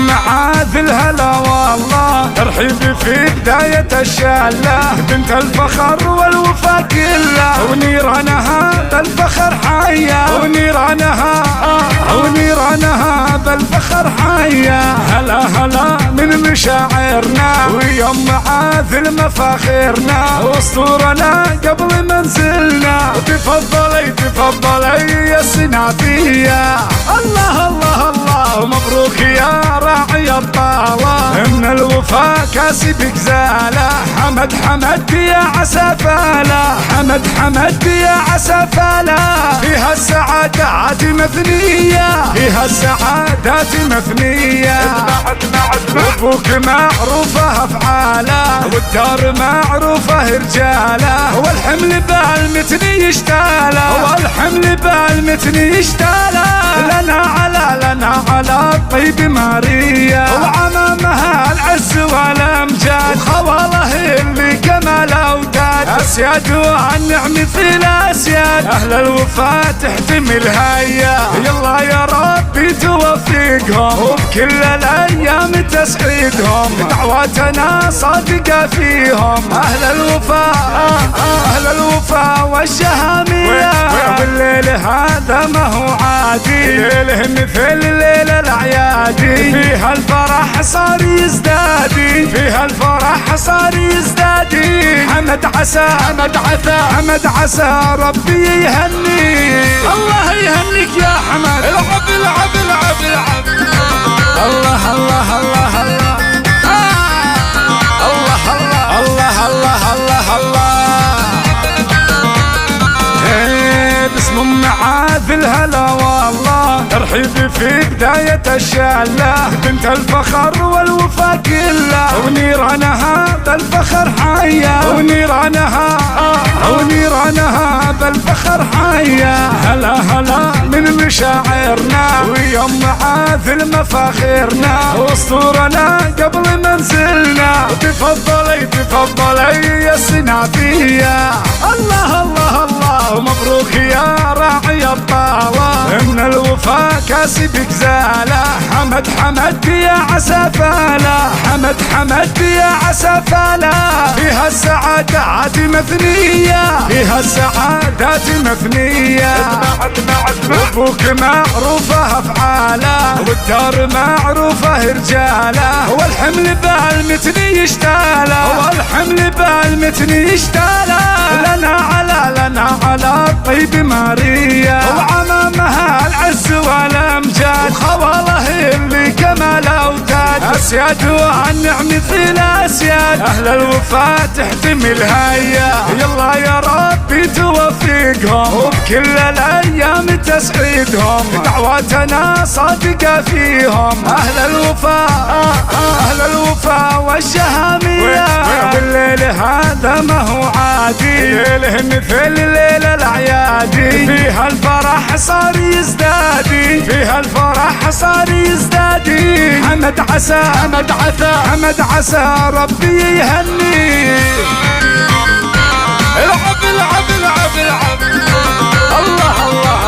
معاذ الهلا والله، ترحيبي في بداية الشالة، بنت الفخر والوفا كله، ونيرانها بالفخر حية، ونيرانها بالفخر حية. هلا هلا من مشاعرنا، ويوم معاذ المفاخرنا، واسطورنا قبل منزلنا. تفضلي يا السنافية، الله الله الله مبروك يا راعي الطالة، من الوفا كاسبك زالة. حمد يا عسفالة، حمد يا عسفالة، فيها السعادات مثنية، فيها السعادات مثنية. ابوك معروفة افعاله، والدار معروفة رجاله، والحمل بالمتن يشتاله، والحمل بالمتن يشتاله. لنا على الطيب ماريا، وعمامها العز والامجاد، وخواله اللي كمال اوداد، اسياد والنعم في الاسياد. اهل الوفا تحتمي الهيا، يلا يا ربي توفقهم، وبكل الايام تسعدهم، دعواتنا صادقه فيهم. اهل الوفا والشهاميه، والليل هذا ما هو عادي، ليله مثل ليل الاعيادي، فيها الفرح صار يزدادي، فيها الفرح صار يزدادي. حمد عسى ربي يهني، الله يهنيك يا حمد. العب الله الله الله الله باسم معاذ الهلا والله، ترحيبي في بداية الشالة، بنت الفخر والوفا كله، ونيرانها بالفخر حية، ونيرانها بالفخر حية. هلا من مشاعرنا، ويوم معاذ المفاخرنا، واسطورنا قبل منزلنا. تفضلي يا السنافية، الله الله الله مبروك يا راعي الطالة، من الوفا كاسبك زالة. حمد يا عسفالة، حمد يا عسفالة، فيها السعادات مثنية، فيها السعادات مثنية. ابوك معروفة افعاله، والدار معروفة رجاله، والحمل بالمتن يشتاله، والحمل بالمتن يشتاله. لنا على الطيب ماريا، وعمامها العز والامجاد، وخواله اللي كمال اوداد، اسياد والنعم في الاسياد. اهل الوفا تحتمي الهيا، يلا يا ربي توفقهم، وبكل الايام تسعدهم، دعواتنا صادقه فيهم. اهل الوفا والشهاميه، والليل هذا ما هو عادي، ليله مثل ليل الاعيادي، فيها الفرح صار يزدادي، فيها الفرح صار يزدادي. حمد عسى ربي يهني. العب الله الله الله